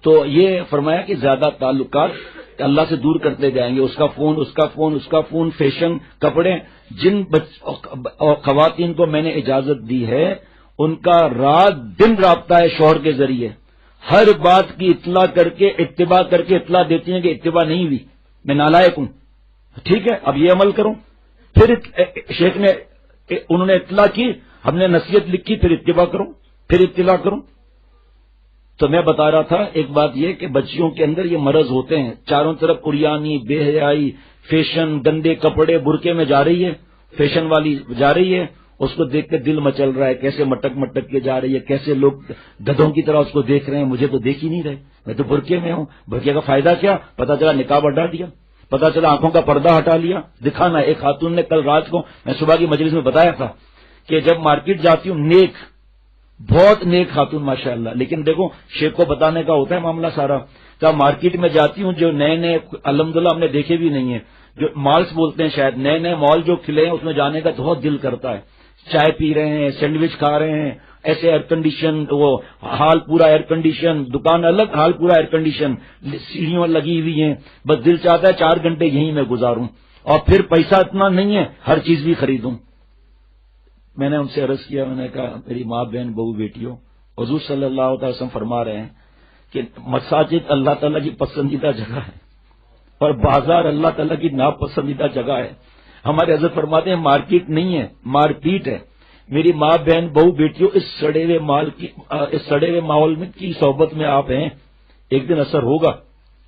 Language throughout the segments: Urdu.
تو یہ فرمایا کہ زیادہ تعلقات اللہ سے دور کرتے جائیں گے. اس کا فون اس کا فون اس کا فون، فیشن، کپڑے. جن خواتین کو میں نے اجازت دی ہے ان کا رات دن رابطہ ہے شوہر کے ذریعے، ہر بات کی اطلاع کر کے اتباع کر کے اطلاع دیتی ہیں کہ اتباع نہیں ہوئی، میں نالائق ہوں. ٹھیک ہے، اب یہ عمل کروں. پھر شیخ نے انہوں نے اطلاع کی، ہم نے نصیحت لکھی، پھر اتباع کروں، پھر اطلاع کروں. تو میں بتا رہا تھا ایک بات یہ کہ بچیوں کے اندر یہ مرض ہوتے ہیں، چاروں طرف اریانی، بے حیائی، فیشن، گندے کپڑے، برقعے میں جا رہی ہے، فیشن والی جا رہی ہے، اس کو دیکھ کے دل مچل رہا ہے، کیسے مٹک مٹک کے جا رہی ہے، کیسے لوگ گدھوں کی طرح اس کو دیکھ رہے ہیں. مجھے تو دیکھ ہی نہیں رہے، میں تو برقعے میں ہوں. برقعے کا فائدہ کیا؟ پتا چلا نقاب ہٹا دیا، پتا چلا آنکھوں کا پردہ ہٹا لیا، دکھانا. ایک خاتون نے کل رات کو، میں صبح کی مجلس میں بتایا تھا کہ جب مارکیٹ جاتی ہوں، نیک، بہت نیک خاتون ماشاءاللہ، لیکن دیکھو شیخ کو بتانے کا ہوتا ہے معاملہ سارا. جب مارکیٹ میں جاتی ہوں، جو نئے نئے الحمدللہ ہم نے دیکھے بھی نہیں ہیں، جو مالس بولتے ہیں شاید، نئے نئے مال جو کھلے ہیں اس میں جانے کا بہت دل کرتا ہے. چائے پی رہے ہیں، سینڈوچ کھا رہے ہیں، ایسے ایئر کنڈیشن، وہ ہال پورا ایئر کنڈیشن، دکان الگ، ہال پورا ایئر کنڈیشن، سیڑھیاں لگی ہوئی ہیں. بس دل چاہتا ہے 4 گھنٹے یہیں میں گزاروں، اور پھر پیسہ اتنا نہیں ہے ہر چیز بھی خریدوں. میں نے ان سے عرض کیا، میں نے کہا میری ماں بہن بہو بیٹیوں، حضور صلی اللہ علیہ وسلم فرما رہے ہیں کہ مساجد اللہ تعالیٰ کی پسندیدہ جگہ ہے اور بازار اللہ تعالیٰ کی ناپسندیدہ جگہ ہے. ہمارے حضرت فرماتے ہیں مارکیٹ نہیں ہے، مار پیٹ ہے. میری ماں بہن بہو بیٹیوں، اس سڑے ہوئے ماحول میں کی صحبت میں آپ ہیں، ایک دن اثر ہوگا،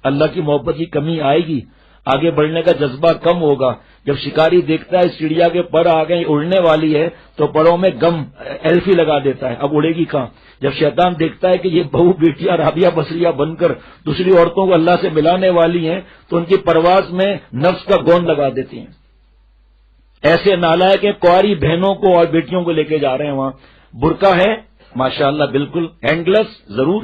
اللہ کی محبت کی کمی آئے گی، آگے بڑھنے کا جذبہ کم ہوگا. جب شکاری دیکھتا ہے چڑیا کے پر آ گئے، اڑنے والی ہے، تو پروں میں گم ایلفی لگا دیتا ہے، اب اڑے گی کہاں. جب شیطان دیکھتا ہے کہ یہ بہو بیٹیاں رابعہ بصریہ بن کر دوسری عورتوں کو اللہ سے ملانے والی ہیں، تو ان کی پرواز میں نفس کا گوند لگا دیتی ہیں. ایسے نالائق کہ کنواری بہنوں کو اور بیٹیوں کو لے کے جا رہے ہیں وہاں. برقع ہے ماشاءاللہ بالکل، ہینڈلس ضرور،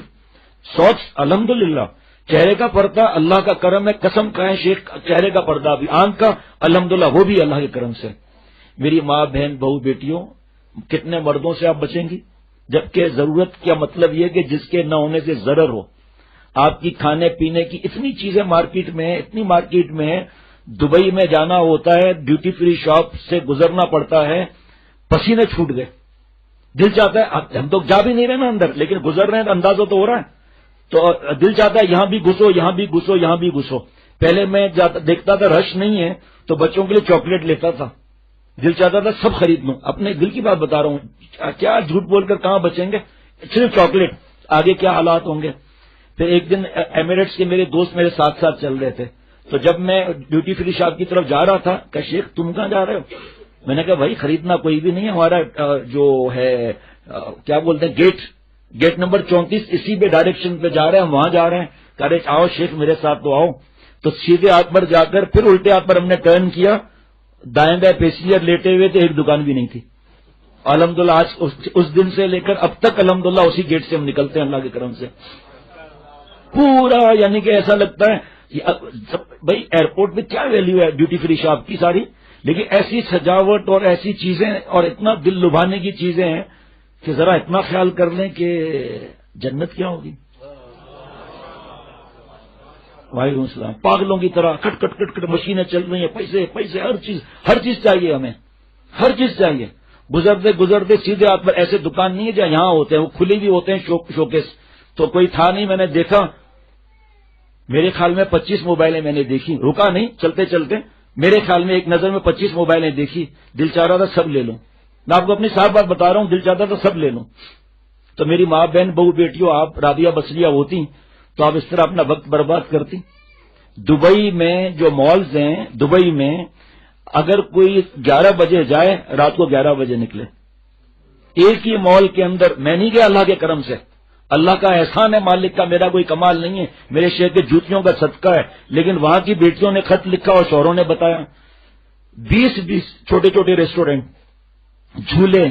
ساکس الحمدللہ، چہرے کا پردہ اللہ کا کرم ہے، قسم کھائیں شیخ، چہرے کا پردہ بھی، آنکھ کا الحمدللہ وہ بھی اللہ کے کرم سے. میری ماں بہن بہو بیٹیوں، کتنے مردوں سے آپ بچیں گی؟ جبکہ ضرورت کا مطلب یہ کہ جس کے نہ ہونے سے ضرر ہو. آپ کی کھانے پینے کی اتنی چیزیں مارکیٹ میں ہیں، اتنی مارکیٹ میں ہیں. دبئی میں جانا ہوتا ہے، ڈیوٹی فری شاپ سے گزرنا پڑتا ہے، پسینے چھوٹ گئے، دل چاہتا ہے، ہم تو جا بھی نہیں رہے نا اندر، لیکن گزر رہے ہیں تو اندازہ تو ہو رہا ہے، تو دل چاہتا ہے یہاں بھی گھسو، یہاں بھی گھسو، یہاں بھی گھسو. پہلے میں دیکھتا تھا رش نہیں ہے تو بچوں کے لیے چاکلیٹ لیتا تھا، دل چاہتا تھا سب خرید لوں. اپنے دل کی بات بتا رہا ہوں، کیا جھوٹ بول کر کہاں بچیں گے، صرف چاکلیٹ، آگے کیا حالات ہوں گے. پھر ایک دن ایمریٹس کے میرے دوست میرے ساتھ ساتھ چل رہے تھے، تو جب میں ڈیوٹی فری شاپ کی طرف جا رہا تھا کہ شیخ تم کہاں جا رہے ہو؟ میں نے کہا بھائی خریدنا کوئی بھی نہیں ہے، ہمارا جو ہے کیا بولتے ہیں گیٹ نمبر 34 اسی پہ ڈائریکشن پہ جا رہے ہیں، ہم وہاں جا رہے ہیں. کہہ رہے آؤ شیخ میرے ساتھ تو آؤ. تو سیدھے ہاتھ پر جا کر پھر الٹے ہاتھ پر ہم نے ٹرن کیا، دائیں بائیں پیسنجر لیٹے ہوئے تھے، ایک دکان بھی نہیں تھی. الحمدللہ آج اس دن سے لے کر اب تک الحمدللہ اسی گیٹ سے ہم نکلتے ہیں اللہ کے کرم سے. پورا یعنی کہ ایسا لگتا ہے بھائی ایئرپورٹ میں کیا ویلیو ہے ڈیوٹی فری شاپ کی ساری، لیکن ایسی سجاوٹ اور ایسی چیزیں اور اتنا دل لبھانے کی چیزیں ہیں کہ ذرا اتنا خیال کر لیں کہ جنت کیا ہوگی. وعلیکم السلام. پاگلوں کی طرح کٹ کٹ کٹ کٹ مشینیں چل رہی ہیں، پیسے پیسے، ہر چیز چاہیے ہمیں، ہر چیز چاہیے. گزرتے سیدھے ہاتھ پر ایسے دکان نہیں ہے جہاں یہاں ہوتے ہیں، وہ کھلی بھی ہوتے ہیں شوکیس. تو کوئی تھا نہیں، میں نے دیکھا، میرے خیال میں 25 موبائلیں میں نے دیکھی، رکا نہیں، چلتے چلتے میرے خیال میں ایک نظر میں 25 موبائلیں دیکھی. دل چاہ رہا تھا سب لے لوں. میں آپ کو اپنی صاف بات بتا رہا ہوں، دل چاہتا تھا سب لے لوں. تو میری ماں بہن بہو بیٹیوں، آپ رابعہ بصریہ ہوتی تو آپ اس طرح اپنا وقت برباد کرتی. دبئی میں جو مالز ہیں، دبئی میں اگر کوئی 11 بجے جائے، رات کو 11 بجے نکلے. ایک ہی مال کے اندر، میں نہیں گیا اللہ کے کرم سے، اللہ کا احسان ہے مالک کا، میرا کوئی کمال نہیں ہے، میرے شہر کے جوتیوں کا صدقہ ہے. لیکن وہاں کی بیٹیوں نے خط لکھا اور شوہروں نے بتایا، 20 چھوٹے چھوٹے ریسٹورینٹ، جھولے،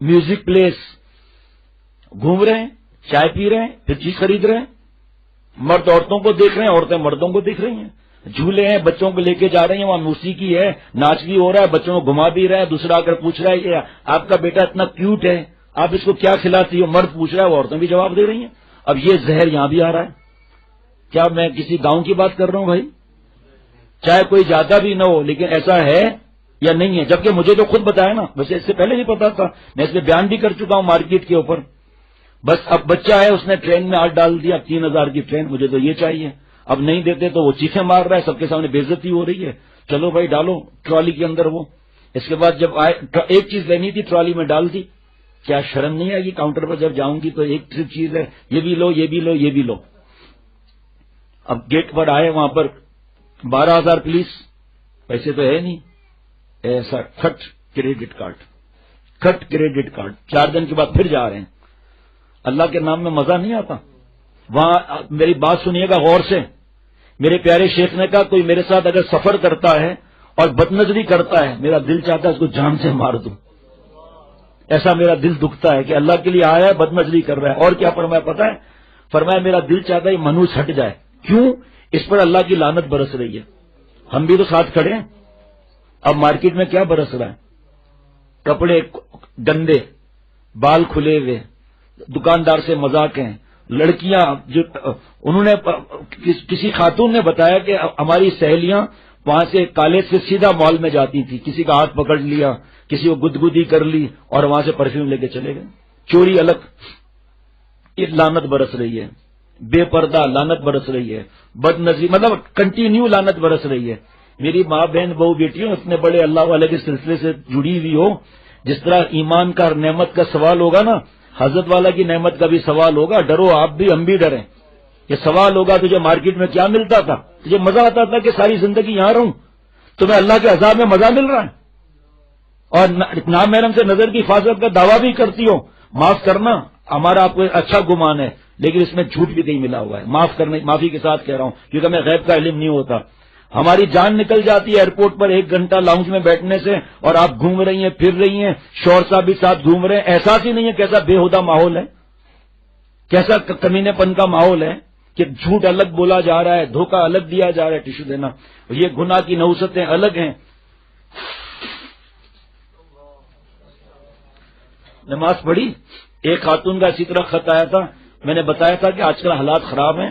میوزک پلیس، گھوم رہے ہیں، چائے پی رہے ہیں، پھر چیز خرید رہے ہیں. مرد عورتوں کو دیکھ رہے ہیں، عورتیں مردوں کو دیکھ رہی ہیں. جھولے ہیں، بچوں کو لے کے جا رہی ہیں، وہاں موسیقی ہے، ناچ بھی ہو رہا ہے، بچوں کو گھما بھی رہا ہے. دوسرا آ کر پوچھ رہا ہے یہ آپ کا بیٹا اتنا کیوٹ ہے، آپ اس کو کیا کھلاتی ہو؟ مرد پوچھ رہا ہے، وہ عورتیں بھی جواب دے رہی ہیں. اب یہ زہر یہاں بھی آ رہا ہے. کیا میں کسی گاؤں کی بات کر رہا ہوں بھائی؟ چاہے کوئی جاتا بھی نہ ہو لیکن ایسا ہے یا نہیں ہے؟ جبکہ مجھے تو خود بتایا نا، ویسے اس سے پہلے نہیں پتا تھا، میں اس پہ بیان بھی کر چکا ہوں مارکیٹ کے اوپر. بس اب بچہ ہے، اس نے ٹرین میں ہاتھ ڈال دیا، 3000 کی ٹرین، مجھے تو یہ چاہیے. اب نہیں دیتے تو وہ چیخیں مار رہا ہے، سب کے سامنے بے عزتی ہو رہی ہے. چلو بھائی ڈالو ٹرالی کے اندر وہ. اس کے بعد جب آئے ایک چیز لینی تھی ٹرالی میں ڈال دی. کیا شرم نہیں آئے گی کاؤنٹر پر جب جاؤں گی تو ایک صرف چیز ہے، یہ بھی لو یہ بھی لو یہ بھی لو. اب گیٹ پر آئے، وہاں پر 12,000 پلیز، پیسے تو ہے نہیں. ایسا کٹ کریڈٹ کارڈ 4 دن کے بعد پھر جا رہے ہیں. اللہ کے نام میں مزہ نہیں آتا. وہاں میری بات سنیے گا غور سے. میرے پیارے شیخ نے کہا کوئی میرے ساتھ اگر سفر کرتا ہے اور بدنظری کرتا ہے، میرا دل چاہتا ہے اس کو جان سے مار دوں. ایسا میرا دل دکھتا ہے کہ اللہ کے لیے آیا ہے، بدنظری کر رہا ہے. اور کیا فرمایا پتا ہے؟ فرمایا میرا دل چاہتا ہے یہ منوس ہٹ جائے. کیوں؟ اس پر اللہ کی لعنت برس رہی ہے. ہم بھی تو ساتھ کھڑے ہیں. اب مارکیٹ میں کیا برس رہا ہے؟ کپڑے گندے، بال کھلے ہوئے، دکاندار سے مذاق ہیں. لڑکیاں جو انہوں نے کسی خاتون نے بتایا کہ ہماری سہیلیاں وہاں سے کالج سے سیدھا مال میں جاتی تھی، کسی کا ہاتھ پکڑ لیا، کسی کو گدگدی کر لی اور وہاں سے پرفیوم لے کے چلے گئے. چوری الگ. یہ لعنت برس رہی ہے. بے پردہ لعنت برس رہی ہے. بد نظری مطلب کنٹینیو لعنت برس رہی ہے. میری ماں بہن بہو بیٹیوں اتنے بڑے اللہ والے کے سلسلے سے جڑی ہوئی ہو، جس طرح ایمان کا اور نعمت کا سوال ہوگا نا، حضرت والا کی نعمت کا بھی سوال ہوگا. ڈرو آپ بھی، ہم بھی ڈریں. یہ سوال ہوگا تجھے مارکیٹ میں کیا ملتا تھا؟ تجھے مزہ آتا تھا کہ ساری زندگی یہاں رہوں؟ تمہیں اللہ کے عذاب میں مزہ مل رہا ہے اور نامحرم سے نظر کی حفاظت کا دعویٰ بھی کرتی ہو. معاف کرنا، ہمارا آپ کو اچھا گمان ہے لیکن اس میں جھوٹ بھی کہیں ملا ہوا ہے. معاف کرنے، معافی کے ساتھ کہہ رہا ہوں کیونکہ ہمیں غیب کا علم نہیں ہوتا. ہماری جان نکل جاتی ہے ایئرپورٹ پر 1 گھنٹہ لاؤنج میں بیٹھنے سے، اور آپ گھوم رہی ہیں، پھر رہی ہیں، شوہر صاحب بھی ساتھ گھوم رہے ہیں. احساس ہی نہیں ہے کیسا بےہودہ ماحول ہے، کیسا کمینے پن کا ماحول ہے کہ جھوٹ الگ بولا جا رہا ہے، دھوکہ الگ دیا جا رہا ہے. ٹیشو دینا، یہ گناہ کی نحوستیں الگ ہیں. نماز پڑھی. ایک خاتون کا اسی طرح خط آیا تھا. میں نے بتایا تھا کہ آج کل حالات خراب ہیں،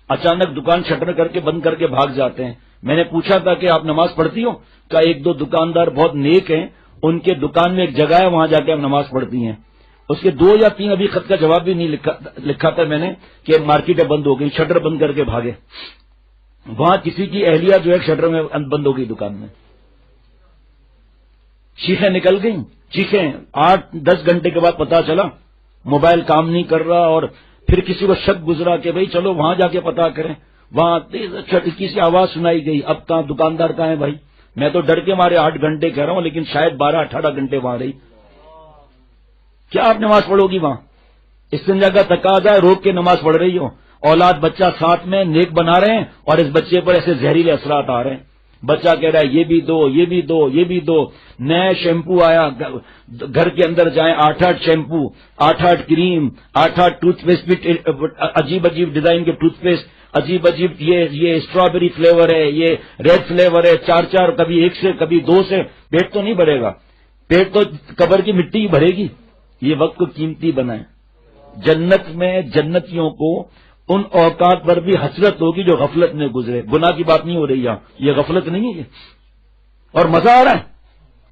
اچانک دکان شٹر کر کے بند کر کے بھاگ جاتے ہیں. میں نے پوچھا تھا کہ آپ نماز پڑھتی ہو؟ کہا 1-2 دکاندار بہت نیک ہیں، ان کے دکان میں ایک جگہ ہے وہاں جا کے ہم نماز پڑھتی ہیں. اس کے 2 یا 3 ابھی خط کا جواب بھی نہیں لکھا تھا میں نے کہ مارکیٹیں بند ہو گئی، شٹر بند کر کے بھاگے. وہاں کسی کی اہلیہ جو ہے شٹر میں بند ہو گئی دکان میں. چیخیں نکل گئیں، چیخیں. 8-10 گھنٹے کے بعد پتا چلا موبائل کام نہیں کر رہا، اور پھر کسی کو شک گزرا کہ بھئی چلو وہاں جا کے پتا کریں. وہاں چھٹکی سی آواز سنائی گئی. اب کہاں دکاندار کہاں ہے بھائی؟ میں تو ڈر کے مارے 8 گھنٹے کہہ رہا ہوں لیکن شاید 12-18 گھنٹے وہاں رہی. کیا آپ نماز پڑھو گی وہاں؟ استنجا کا تقاضا ہے، روک کے نماز پڑھ رہی ہو. اولاد بچہ ساتھ میں نیک بنا رہے ہیں اور اس بچے پر ایسے زہریلے اثرات آ رہے ہیں. بچہ کہہ رہا ہے یہ بھی دو یہ بھی دو یہ بھی دو. نئے شیمپو آیا، گھر کے اندر جائیں 8-8 شیمپو، 8-8 کریم، 8-8 ٹوتھ پیسٹ بھی، عجیب عجیب ڈیزائن کے ٹوتھ پیسٹ، عجیب عجیب. یہ اسٹرابیری فلیور ہے، یہ ریڈ فلیور ہے. 4-4 کبھی 1 سے کبھی 2 سے. پیٹ تو نہیں بھرے گا، پیٹ تو قبر کی مٹی ہی بھرے گی. یہ وقت کو قیمتی بنائیں. جنت میں جنتیوں کو ان اوقات پر بھی حسرت ہوگی جو غفلت میں گزرے. گناہ کی بات نہیں ہو رہی یہاں، یہ غفلت نہیں ہے. اور مزہ آ رہا ہے.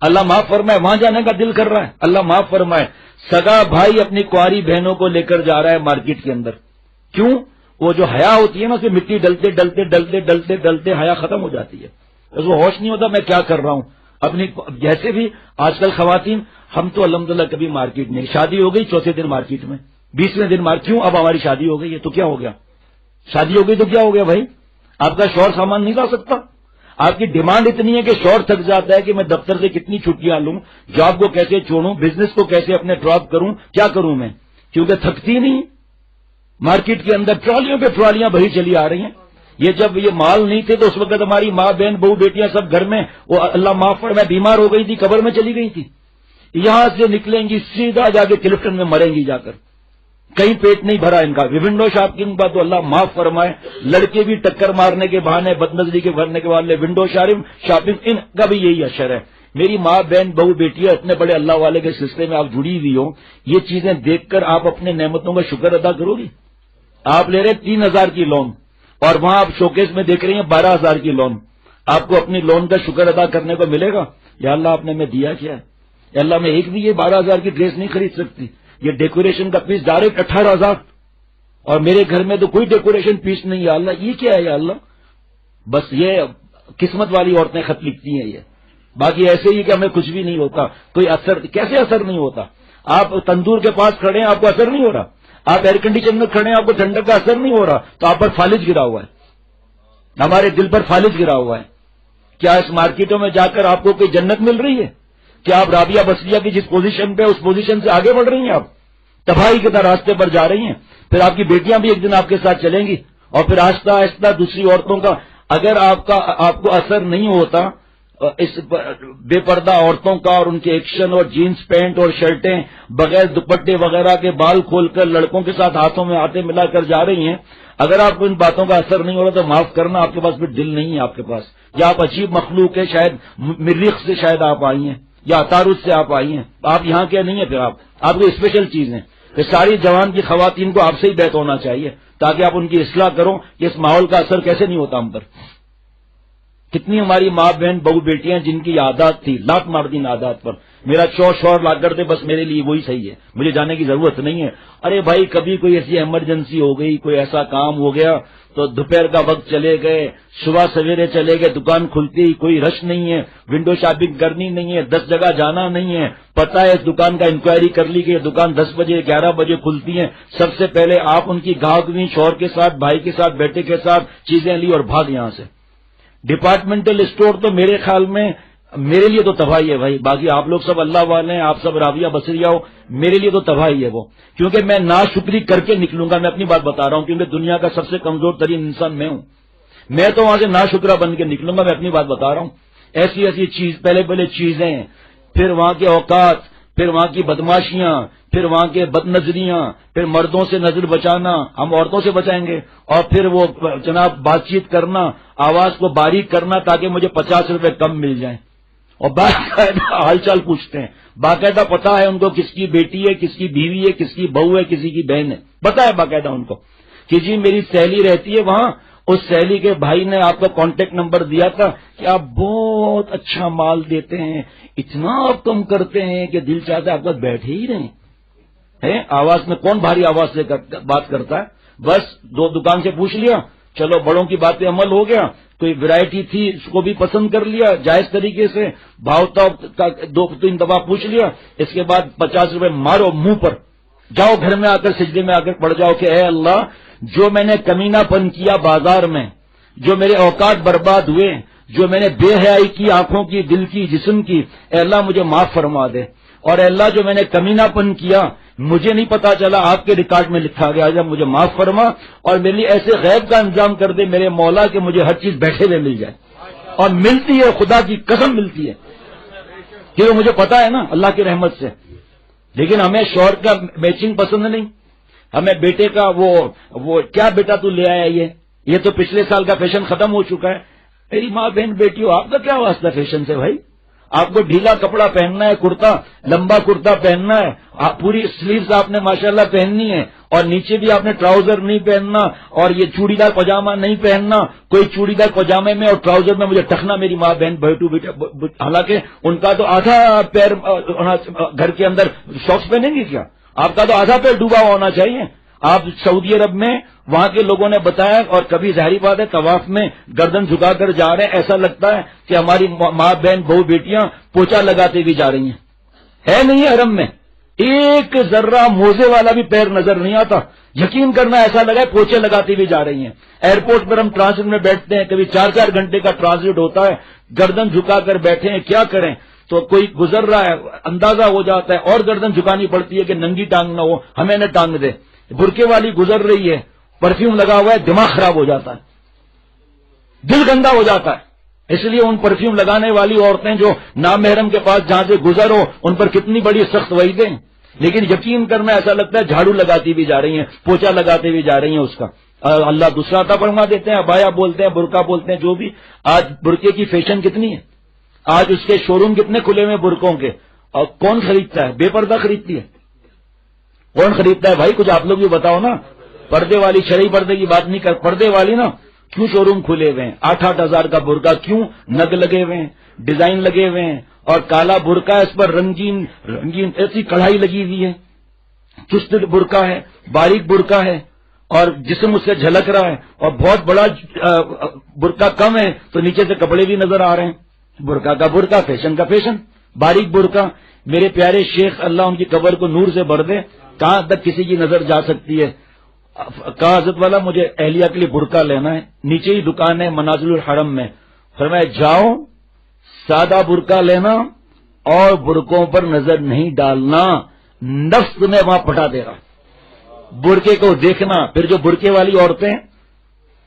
اللہ معاف فرمائے، وہاں جانے کا دل کر رہا ہے. اللہ معاف فرمائے، سگا بھائی اپنی کنواری بہنوں کو لے کر جا رہا ہے مارکیٹ کے اندر. کیوں؟ وہ جو حیا ہوتی ہے نا، اسے مٹی ڈلتے ڈلتے ڈلتے ڈلتے ڈلتے حیا ختم ہو جاتی ہے. اس کو ہوش نہیں ہوتا میں کیا کر رہا ہوں. اپنی جیسے بھی آج کل خواتین، ہم تو الحمدللہ کبھی مارکیٹ نہیں. شادی ہو گئی 4تھے دن مارکیٹ میں، 20ویں دن مارکیٹ. کیوں؟ اب ہماری شادی ہو گئی ہے تو کیا ہو گیا؟ شادی ہو گئی تو کیا ہو گیا بھائی؟ آپ کا شوہر سامان نہیں لا سکتا؟ آپ کی ڈیمانڈ اتنی ہے کہ شوہر تھک جاتا ہے کہ میں دفتر سے کتنی چھٹیاں لوں، جاب کو کیسے چھوڑوں، بزنس کو کیسے اپنے ڈراپ کروں، کیا کروں میں؟ کیونکہ تھکتی نہیں. مارکیٹ کے اندر ٹرالیوں پہ ٹرالیاں بھری چلی آ رہی ہیں. یہ جب یہ مال نہیں تھے تو اس وقت ہماری ماں بہن بہو بیٹیاں سب گھر میں، وہ اللہ معاف فرمائے میں بیمار ہو گئی تھی، قبر میں چلی گئی تھی. یہاں سے نکلیں گی سیدھا جا کے کلفٹن میں مریں گی جا کر. کہیں پیٹ نہیں بھرا ان کا. ونڈو شاپنگ کا تو اللہ معاف فرمائے، لڑکے بھی ٹکر مارنے کے بہانے، بدنظری کے بھرنے کے بہانے ونڈو شاپنگ، ان کا بھی یہی اشر ہے. میری ماں بہن بہو بیٹیاں اتنے بڑے اللہ والے کے سلسلے میں آپ جڑی ہوئی ہو، یہ چیزیں دیکھ کر آپ اپنے نعمتوں کا شکر ادا کرو گی؟ آپ لے رہے 3,000 کی لون اور وہاں آپ شوکیس میں دیکھ رہی ہیں 12,000 کی لون. آپ کو اپنی لون کا شکر ادا کرنے کو ملے گا یا اللہ آپ نے میں دیا کیا ہے؟ یا اللہ میں ایک بھی یہ 12,000 کی ڈریس نہیں خرید سکتی. یہ ڈیکوریشن کا پیس ڈائریکٹ 18,000 اور میرے گھر میں تو کوئی ڈیکوریشن پیس نہیں. یا اللہ یہ کیا ہے یا اللہ؟ بس یہ قسمت والی عورتیں خط لکھتی ہیں. یہ باقی ایسے ہی کہ ہمیں کچھ بھی نہیں ہوتا. کوئی اثر کیسے اثر نہیں ہوتا؟ آپ تندور کے پاس کھڑے ہیں آپ کو اثر نہیں ہو رہا. آپ ایئر کنڈیشن میں کھڑے ہیں آپ کو ٹھنڈک کا اثر نہیں ہو رہا. تو آپ پر فالج گرا ہوا ہے, ہمارے دل پر فالج گرا ہوا ہے. کیا اس مارکیٹوں میں جا کر آپ کو کوئی جنت مل رہی ہے؟ کیا آپ رابعہ بصریہ کی جس پوزیشن پہ اس پوزیشن سے آگے بڑھ رہی ہیں؟ آپ تباہی کے راستے پر جا رہی ہیں. پھر آپ کی بیٹیاں بھی ایک دن آپ کے ساتھ چلیں گی اور پھر آہستہ آہستہ دوسری عورتوں کا اگر آپ کو اثر نہیں ہوتا اس بے پردہ عورتوں کا اور ان کے ایکشن اور جینز پینٹ اور شرٹیں بغیر دوپٹے وغیرہ کے بال کھول کر لڑکوں کے ساتھ ہاتھوں میں ہاتھیں ملا کر جا رہی ہیں, اگر آپ کو ان باتوں کا اثر نہیں ہو رہا تو معاف کرنا آپ کے پاس پھر دل نہیں ہے آپ کے پاس, یا آپ عجیب مخلوق ہے, شاید مریخ سے شاید آپ آئی ہیں یا عطارد سے آپ آئی ہیں. آپ یہاں کے نہیں ہیں, پھر آپ کو اسپیشل چیز ہیں. پھر ساری جوان کی خواتین کو آپ سے ہی بیت ہونا چاہیے تاکہ آپ ان کی اصلاح کرو کہ اس ماحول کا اثر کیسے نہیں ہوتا ہم پر. کتنی ہماری ماں بہن بہو بیٹیاں جن کی عادات تھی لات مار دی عادات پر, میرا شور لا کر دے بس میرے لیے وہی صحیح ہے, مجھے جانے کی ضرورت نہیں ہے. ارے بھائی کبھی کوئی ایسی ایمرجنسی ہو گئی, کوئی ایسا کام ہو گیا تو دوپہر کا وقت چلے گئے, صبح سویرے چلے گئے, دکان کھلتی, کوئی رش نہیں ہے, ونڈو شاپنگ کرنی نہیں ہے, 10 جگہ جانا نہیں ہے, پتہ ہے اس دکان کا انکوائری کر لی کہ یہ دکان 10 بجے 11 بجے کھلتی ہے. سب سے پہلے آپ ان کی گاہک ہوئی, شوہر کے ساتھ, بھائی کے ساتھ, بیٹے کے ساتھ چیزیں لی اور بھاگ یہاں سے. ڈپارٹمنٹل اسٹور تو میرے خیال میں میرے لیے تو تباہی ہے بھائی. باقی آپ لوگ سب اللہ والے ہیں, آپ سب رابعہ بصریہ ہو, میرے لیے تو تباہی ہے وہ, کیونکہ میں ناشکری کر کے نکلوں گا. میں اپنی بات بتا رہا ہوں کیونکہ دنیا کا سب سے کمزور ترین انسان میں ہوں. میں تو وہاں سے ناشکرہ بن کے نکلوں گا. میں اپنی بات بتا رہا ہوں. ایسی چیز پہلے چیزیں, پھر وہاں کے اوقات, پھر وہاں کی بدماشیاں, پھر وہاں کے بد نظریاں, پھر مردوں سے نظر بچانا, ہم عورتوں سے بچائیں گے, اور پھر وہ جناب بات چیت کرنا, آواز کو باریک کرنا تاکہ مجھے 50 روپے کم مل جائیں, اور باقاعدہ حال چال پوچھتے ہیں. باقاعدہ پتا ہے ان کو کس کی بیٹی ہے, کس کی بیوی ہے, کس کی بہو ہے, کسی کی بہن ہے, پتا ہے باقاعدہ ان کو کہ جی میری سہیلی رہتی ہے وہاں, اس سہیلی کے بھائی نے آپ کا کانٹیکٹ نمبر دیا تھا کہ آپ بہت اچھا مال دیتے ہیں, اتنا آپ کم کرتے ہیں کہ دل چاہتا ہے آپ بس بیٹھے ہی رہیں. آواز میں کون بھاری آواز سے بات کرتا ہے؟ بس 2 دکان سے پوچھ لیا, چلو بڑوں کی بات پہ عمل ہو گیا, کوئی ورائٹی تھی اس کو بھی پسند کر لیا جائز طریقے سے, بھاؤ کا 2-3 دفعہ پوچھ لیا, اس کے بعد 50 روپے مارو منہ پر, جاؤ گھر میں آ کر سجدے میں آ کر پڑ جاؤ کہ اے اللہ جو میں نے کمینہ پن کیا بازار میں, جو میرے اوقات برباد ہوئے, جو میں نے بے حیائی کی آنکھوں کی, دل کی, جسم کی, اے اللہ مجھے معاف فرما دے. اور اے اللہ جو میں نے کمینہ پن کیا مجھے نہیں پتا چلا, آپ کے ریکارڈ میں لکھا گیا, جب مجھے معاف فرما اور میرے لیے ایسے غیب کا انتظام کر دے میرے مولا کہ مجھے ہر چیز بیٹھے ہوئے مل جائے. اور ملتی ہے, خدا کی قسم ملتی ہے, کہ مجھے پتا ہے نا اللہ کی رحمت سے. لیکن ہمیں شوہر کا میچنگ پسند نہیں, ہمیں بیٹے کا وہ کیا بیٹا تو لے آیا, یہ تو پچھلے سال کا فیشن ختم ہو چکا ہے. میری ماں بہن بیٹیوں آپ کا کیا واسطہ فیشن سے بھائی؟ آپ کو ڈھیلا کپڑا پہننا ہے, کرتا لمبا کرتا پہننا ہے, پوری سلیوز آپ نے ماشاءاللہ پہننی ہے, اور نیچے بھی آپ نے ٹراؤزر نہیں پہننا, اور یہ چوڑی دار پاجامہ نہیں پہننا. کوئی چوڑی دار پاجامے میں اور ٹراؤزر میں مجھے ٹکنا میری ماں بہن بیٹا, حالانکہ ان کا تو آدھا پیر گھر کے اندر شاکس پہنیں گے کیا, آپ کا تو آدھا پیر ڈوبا ہوا ہونا چاہیے. آپ سعودی عرب میں وہاں کے لوگوں نے بتایا, اور کبھی ظاہری بات ہے طواف میں گردن جھکا کر جا رہے ہیں, ایسا لگتا ہے کہ ہماری ماں بہن بہو بیٹیاں پوچھا لگاتے ہوئی جا رہی ہیں. ہے نہیں ہے حرم میں ایک ذرہ موزے والا بھی پیر نظر نہیں آتا, یقین کرنا ایسا لگا ہے پوچھے لگاتی ہوئی جا رہی ہیں. ایئرپورٹ پر ہم ٹرانزٹ میں بیٹھتے ہیں, کبھی 4-4 گھنٹے کا ٹرانزٹ ہوتا ہے, گردن جھکا کر بیٹھے ہیں, کیا کریں؟ تو کوئی گزر رہا ہے, اندازہ ہو جاتا ہے, اور گردن جھکانی پڑتی ہے کہ ننگی ٹانگ نہ ہو, ہمیں نہ ٹانگ دے. برقے والی گزر رہی ہے, پرفیوم لگا ہوا ہے, دماغ خراب ہو جاتا ہے, دل گندا ہو جاتا ہے. اس لیے ان پرفیوم لگانے والی عورتیں جو نامحرم کے پاس جہاں سے گزر ہو ان پر کتنی بڑی سخت وعیدیں, لیکن یقین کرنا ایسا لگتا ہے جھاڑو لگاتی بھی جا رہی ہیں, پوچھا لگاتے بھی جا رہی ہیں. اس کا اللہ دوسرا عطا فرما دیتے ہیں, ابایا بولتے ہیں, برقع بولتے ہیں, جو بھی. آج برقعے کی فیشن کتنی ہے, آج اس کے شو روم کتنے کھلے ہوئے برقعوں کے, اور کون خریدتا ہے؟ بے پردہ خریدتی ہے. کون خریدتا ہے بھائی؟ کچھ آپ لوگ بھی بتاؤ نا. پردے والی شرعی پردے کی بات نہیں کر، پردے والی نا کیوں شو روم کھلے ہوئے ہیں، 8,000 کا برقع کیوں، نگ لگے ہوئے ہیں، ڈیزائن لگے ہوئے ہیں، اور کالا برقع اس پر رنگین رنگین ایسی کڑھائی لگی ہوئی ہے، چست برقع ہے، باریک برقع ہے، اور جسم اس سے جھلک رہا ہے، اور بہت بڑا برقع کم ہے تو نیچے سے کپڑے بھی نظر آ رہے ہیں، برقع کا برقع، فیشن کا فیشن، باریک برقع۔ میرے پیارے شیخ اللہ ان کی قبر کو نور سے بھر دے، کہاں تک کسی کی نظر جا سکتی ہے؟ کہا حضرت والا مجھے اہلیہ کے لیے برقع لینا ہے، نیچے ہی دکان ہے منازل الحرم میں، فرمایا جاؤ سادہ برقع لینا اور برقعوں پر نظر نہیں ڈالنا، نفس تمہیں وہاں پٹا دے گا، برقعے کو دیکھنا۔ پھر جو برقعے والی عورتیں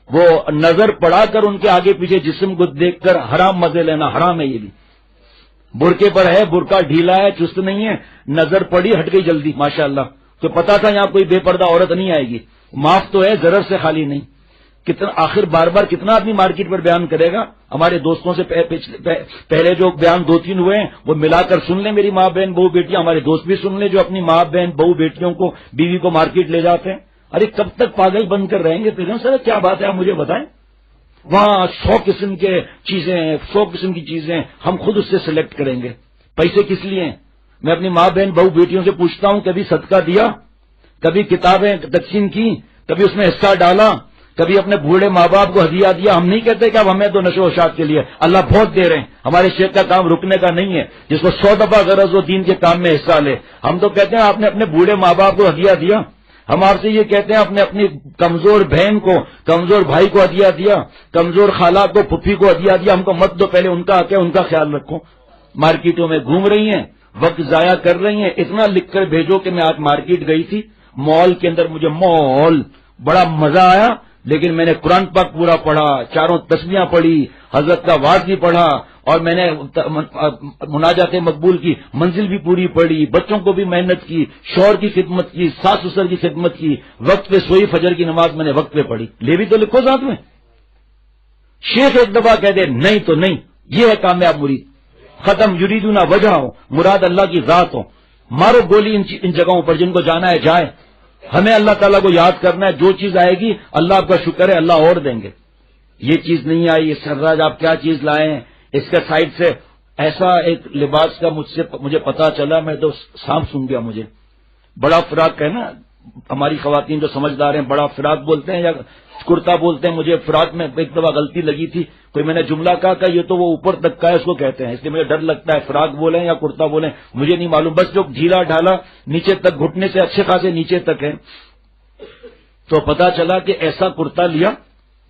وہ نظر پڑا کر ان کے آگے پیچھے جسم کو دیکھ کر حرام مزے لینا، حرام ہے یہ بھی۔ برقعے پر ہے، برقع ڈھیلا ہے، چست نہیں ہے، نظر پڑی ہٹ گئی جلدی، ماشاءاللہ، تو پتا تھا یہاں کوئی بے پردہ عورت نہیں آئے گی، معاف تو ہے، ضرر سے خالی نہیں۔ کتنا آخر بار بار کتنا آدمی مارکیٹ پر بیان کرے گا؟ ہمارے دوستوں سے پہلے جو بیان 2-3 ہوئے ہیں وہ ملا کر سن لیں، میری ماں بہن بہو بیٹیاں، ہمارے دوست بھی سن لیں جو اپنی ماں بہن بہو بیٹیوں کو بیوی کو مارکیٹ لے جاتے ہیں۔ ارے کب تک پاگل بن کر رہیں گے؟ پھر سر کیا بات ہے آپ مجھے بتائیں۔ وہاں 100 قسم کے چیزیں ہیں، 100 قسم کی چیزیں، ہم خود اس سے سلیکٹ کریں گے۔ پیسے کس لیے ہیں؟ میں اپنی ماں بہن بہو بیٹیوں سے پوچھتا ہوں، کبھی صدقہ دیا، کبھی کتابیں تقسیم کی، کبھی اس میں حصہ ڈالا، کبھی اپنے بوڑھے ماں باپ کو ہدیہ دیا؟ ہم نہیں کہتے کہ اب ہمیں تو نشو و شاد کے لیے، اللہ بہت دے رہے ہیں، ہمارے شیخ کا کام رکنے کا نہیں ہے، جس کو 100 دفعہ غرض ہو دین کے کام میں حصہ لے۔ ہم تو کہتے ہیں آپ نے اپنے بوڑھے ماں باپ کو ہدیہ دیا، ہم آپ سے یہ کہتے ہیں اپنے اپنی کمزور بہن کو، کمزور بھائی کو ہدیہ دیا، کمزور خالہ کو، پھپھی کو ہدیہ دیا، ہم کو مت دو، پہلے ان کا آ کے ان کا خیال رکھو۔ مارکیٹوں میں گھوم رہی ہیں، وقت ضائع کر رہی ہیں، اتنا لکھ کر بھیجو کہ میں آج مارکیٹ گئی تھی، مال کے اندر مجھے بڑا مزہ آیا، لیکن میں نے قرآن پاک پورا پڑھا، 4 تسبیحاں پڑھی، حضرت کا واعظ بھی پڑھا، اور میں نے مناجات مقبول کی منزل بھی پوری پڑھی، بچوں کو بھی محنت کی، شوہر کی خدمت کی، ساس سسر کی خدمت کی، وقت پہ سوئی، فجر کی نماز میں نے وقت پہ پڑھی۔ لے بھی تو لکھو ساتھ میں۔ شیخ ایک دفعہ کہہ دے نہیں تو نہیں، یہ ہے کامیاب مرید، ختم۔ یریدون وجہ ہو، مراد اللہ کی ذات ہو، مارو گولی ان جگہوں پر، جن کو جانا ہے جائے۔ ہمیں اللہ تعالیٰ کو یاد کرنا ہے، جو چیز آئے گی اللہ آپ کا شکر ہے اللہ اور دیں گے۔ یہ چیز نہیں آئی، یہ سراج آپ کیا چیز لائے ہیں؟ اس کے سائڈ سے ایسا ایک لباس کا مجھے پتا چلا، میں تو سانپ سن گیا مجھے۔ بڑا فراق ہے نا، ہماری خواتین جو سمجھدار ہیں بڑا فراق بولتے ہیں یا کرتا بولتے ہیں، مجھے فراق میں ایک دفعہ غلطی لگی تھی، کوئی میں نے جملہ کہا کہ یہ تو وہ اوپر تک کا ہے اس کو کہتے ہیں، اس لیے مجھے ڈر لگتا ہے فراق بولیں یا کرتا بولیں، مجھے نہیں معلوم، بس جو ڈھیلا ڈھالا نیچے تک گھٹنے سے اچھے خاصے نیچے تک ہے، تو پتا چلا کہ ایسا کرتا لیا،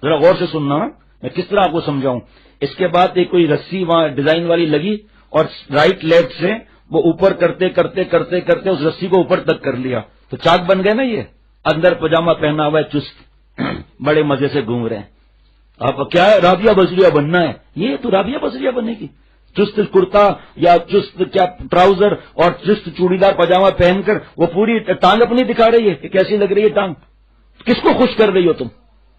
ذرا غور سے سننا میں کس طرح آپ کو سمجھاؤں۔ اس کے بعد ایک کوئی رسی وہاں ڈیزائن والی لگی، اور رائٹ لیفٹ سے وہ اوپر کرتے کرتے کرتے کرتے اس رسی کو اوپر تک کر لیا، تو چاک بن گئے نا یہ۔ اندر پاجامہ پہنا ہوا ہے، چست، بڑے مزے سے گھوم رہے ہیں۔ آپ کیا ہے، رابعہ بصریہ بننا ہے؟ یہ تو رابعہ بصریہ بنے گی، چست کرتا یا چست کیا ٹراؤزر اور چست چوڑی دار پاجامہ پہن کر وہ پوری ٹانگ اپنی دکھا رہی ہے کہ کیسی لگ رہی ہے ٹانگ۔ کس کو خوش کر رہی ہو تم؟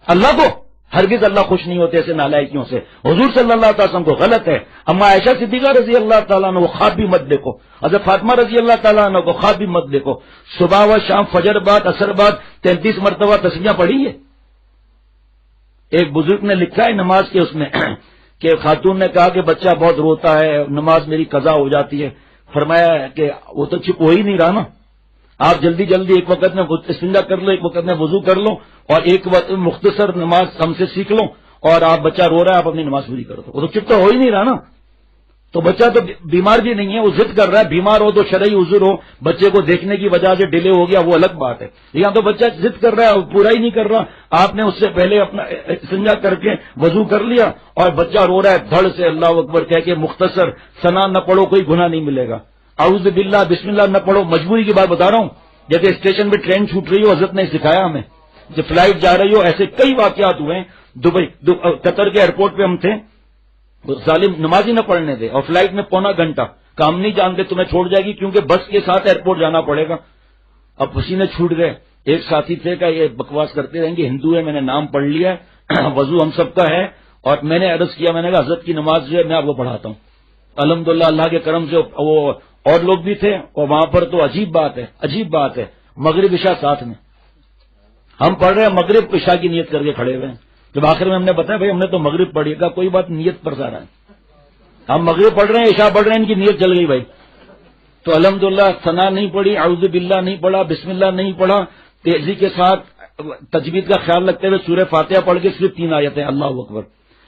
اللہ کو؟ ہرگز اللہ خوش نہیں ہوتے ایسے نالائکیوں سے۔ حضور صلی اللہ تعالیٰ وسلم کو غلط ہے۔ اما عائشہ صدیقہ رضی اللہ تعالیٰ عنہ کو خواب بھی مت دیکھو، حضرت فاطمہ رضی اللہ تعالیٰ عنہ کو خواب بھی مت دیکھو۔ صبح و شام، فجر بعد، عصر بعد 33 مرتبہ تسبیحاں پڑھی ہے۔ ایک بزرگ نے لکھا ہے نماز کے اس میں کہ خاتون نے کہا کہ بچہ بہت روتا ہے، نماز میری قضا ہو جاتی ہے۔ فرمایا کہ وہ تو چپ ہو ہی نہیں رہا نا، آپ جلدی جلدی ایک وقت میں استنجا کر لو، ایک وقت میں وضو کر لو، اور ایک وقت مختصر نماز ہم سے سیکھ لو، اور آپ بچہ رو رہا ہے آپ اپنی نماز پوری کر دو۔ وہ تو چپ تو ہو ہی نہیں رہا نا، تو بچہ تو بیمار بھی نہیں ہے، وہ ضد کر رہا ہے۔ بیمار ہو تو شرعی عذر ہو، بچے کو دیکھنے کی وجہ سے ڈیلے ہو گیا وہ الگ بات ہے، یہاں تو بچہ ضد کر رہا ہے، پورا ہی نہیں کر رہا، آپ نے اس سے پہلے اپنا استنجا کر کے وضو کر لیا، اور بچہ رو رہا ہے دھڑ سے اللہ اکبر کہہ کے، مختصر ثنا نہ پڑھو کوئی گناہ نہیں ملے گا، اعوذ باللہ بسم اللہ نہ پڑھو، مجبوری کی بات بتا رہا ہوں، جیسے اسٹیشن پہ ٹرین چھوٹ رہی ہو، حضرت نے سکھایا ہمیں، جب فلائٹ جا رہی ہو، ایسے کئی واقعات ہوئے ہیں۔ دبئی قطر کے ایئرپورٹ پہ ہم تھے، ظالم نماز ہی نہ پڑھنے دے، اور فلائٹ میں پونا گھنٹہ، کام نہیں جانتے تمہیں چھوڑ جائے گی کیونکہ بس کے ساتھ ایئرپورٹ جانا پڑے گا۔ اب پسینے چھوٹ گئے، ایک ساتھی تھے کہ یہ بکواس کرتے رہیں گے، ہندو ہے، میں نے نام پڑھ لیا ہے، وضو ہم سب کا ہے، اور میں نے عرض کیا، میں نے کہا حضرت کی نماز جو ہے میں آپ کو پڑھاتا ہوں۔ الحمدللہ اللہ کے کرم سے وہ اور لوگ بھی تھے، اور وہاں پر تو عجیب بات ہے، عجیب بات ہے، مغرب عشاء ساتھ میں، ہم پڑھ رہے ہیں مغرب عشاء کی نیت کر کے کھڑے ہوئے ہیں. جب آخر میں ہم نے بتایا بھائی ہم نے تو مغرب پڑھی گا، کوئی بات نیت پر سارا ہے. ہم مغرب پڑھ رہے ہیں، عشاء پڑھ رہے ہیں، ان کی نیت چل گئی بھائی. تو الحمدللہ ثنا نہیں پڑھی، اعوذ باللہ نہیں پڑھا، بسم اللہ نہیں پڑھا، تیزی کے ساتھ تجوید کا خیال رکھتے ہوئے سورہ فاتحہ پڑھ کے صرف 3 آیتیں، اللہ اکبر.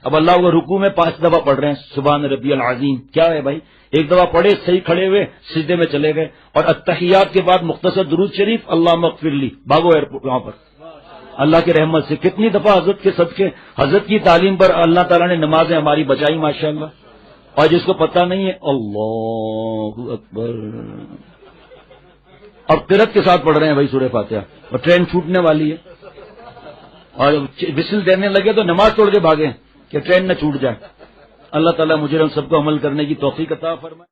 اب اللہ کو رکوع میں 5 دفعہ پڑھ رہے ہیں سبحان ربی العظیم. کیا ہے بھائی، ایک دفعہ پڑھے صحیح کھڑے ہوئے سجدے میں چلے گئے، اور التحیات کے بعد مختصر درود شریف اللہم اغفر لی، بھاگو ایئرپورٹ وہاں پر اللہ کی رحمت سے. کتنی دفعہ حضرت کے صدقے، حضرت کی تعلیم پر اللہ تعالیٰ نے نمازیں ہماری بچائی ماشاءاللہ. اور جس کو پتہ نہیں ہے اللہ اکبر. اور قرت کے ساتھ پڑھ رہے ہیں بھائی سورہ فاتحہ، اور ٹرین چھوٹنے والی ہے، اور وسل دینے لگے تو نماز توڑ کے بھاگے کہ ٹرین نہ چھوٹ جائے. اللہ تعالیٰ مجھے ہم سب کو عمل کرنے کی توفیق عطا فرمائے.